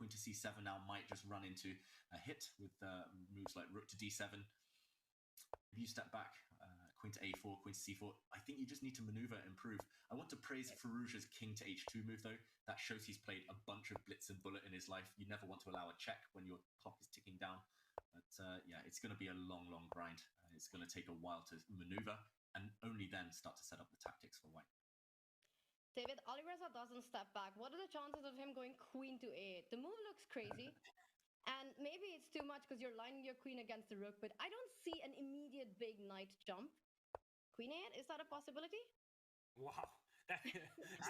queen to c7 now might just run into a hit with moves like rook to d7. If you step back, queen to a4, queen to c4, I think you just need to maneuver and improve. I want to praise Firouzja's king to h2 move, though. That shows he's played a bunch of blitz and bullet in his life. You never want to allow a check when your clock is ticking down. But yeah, it's going to be a long, long grind. It's going to take a while to maneuver and only then start to set up the tactics for white. David, Alireza doesn't step back. What are the chances of him going queen to a8? The move looks crazy. And maybe it's too much because you're lining your queen against the rook, but I don't see an immediate big knight jump. Queen a8, is that a possibility? Wow. I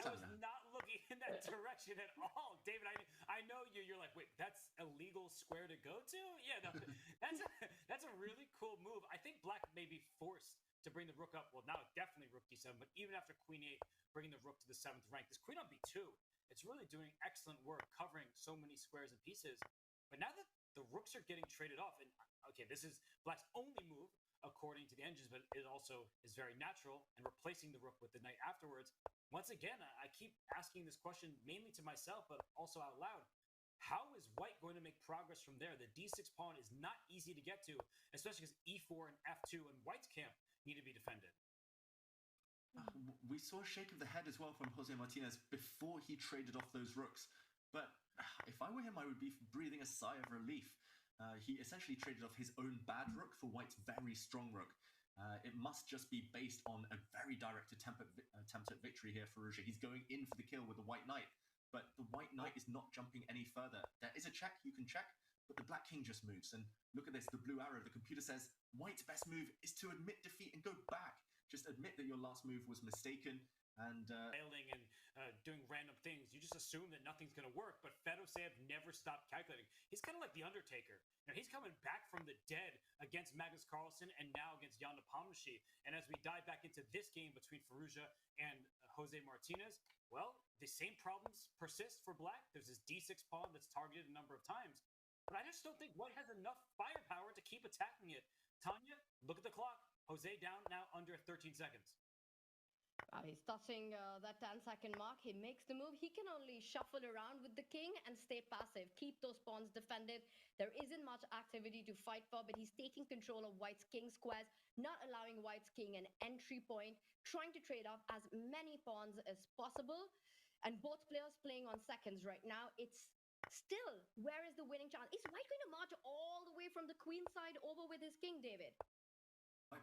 was not looking in that direction at all. David, I know you. You're like, wait, that's a legal square to go to? Yeah, no, that's a really cool move. I think black may be forced to bring the rook up. Well, now definitely rook d7, but even after queen 8, bringing the rook to the 7th rank, this queen on b2, it's really doing excellent work covering so many squares and pieces. But now that the rooks are getting traded off, and okay, this is black's only move according to the engines, but it also is very natural, and replacing the rook with the knight afterwards. Once again, I keep asking this question mainly to myself, but also out loud. How is white going to make progress from there? The d6 pawn is not easy to get to, especially because e4 and f2 and white's camp need to be defended. We saw a shake of the head as well from Jose Martinez before he traded off those rooks. But if I were him, I would be breathing a sigh of relief. He essentially traded off his own bad rook for white's very strong rook. It must just be based on a very direct attempt at victory here for Firouzja. He's going in for the kill with the white knight, but the white knight is not jumping any further. There is a check, you can check, but the black king just moves. And look at this, the blue arrow. The computer says white's best move is to admit defeat and go back. Just admit that your last move was mistaken. And failing and doing random things, you just assume that nothing's going to work. But Fedoseev never stopped calculating. He's kind of like the Undertaker. Now, he's coming back from the dead against Magnus Carlsen and now against Jan Nepomniachtchi. And as we dive back into this game between Firouzja and Jose Martinez, well, the same problems persist for black. There's this d6 pawn that's targeted a number of times. But I just don't think white has enough firepower to keep attacking it. Tanya, look at the clock. Jose down now under 13 seconds. He's touching that 10-second mark. He makes the move. He can only shuffle around with the king and stay passive. Keep those pawns defended. There isn't much activity to fight for, but he's taking control of white's king squares, not allowing white's king an entry point, trying to trade off as many pawns as possible. And both players playing on seconds right now. It's still, where is the winning chance? Is white going to march all the way from the queen side over with his king, David?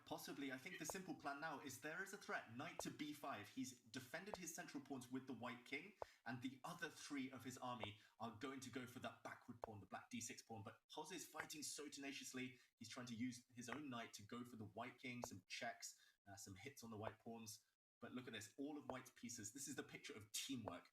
Possibly. I think the simple plan now is there is a threat. Knight to b5. He's defended his central pawns with the white king, and the other 3 of his army are going to go for that backward pawn, the black d6 pawn. But Jose is fighting so tenaciously. He's trying to use his own knight to go for the white king, some checks, some hits on the white pawns. But look at this. All of white's pieces. This is the picture of teamwork.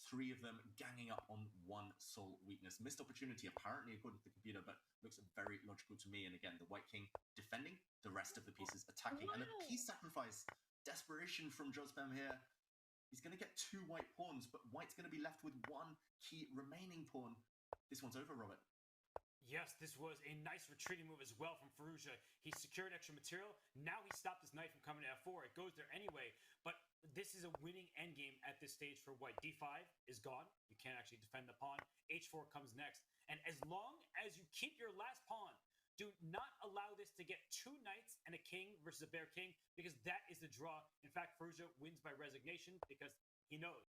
3 of them ganging up on one sole weakness. Missed opportunity, apparently, according to the computer, but looks very logical to me. And again, the white king defending, the rest of the pieces attacking. Wow. And a piece sacrifice. Desperation from Jozbem here. He's going to get 2 white pawns, but white's going to be left with 1 key remaining pawn. This one's over, Robert. Yes, this was a nice retreating move as well from Firouzja. He secured extra material. Now he stopped his knight from coming to f4. It goes there anyway. But this is a winning endgame at this stage for white. d5 is gone. You can't actually defend the pawn. h4 comes next. And as long as you keep your last pawn, do not allow this to get 2 knights and a king versus a bare king, because that is the draw. In fact, Firouzja wins by resignation because he knows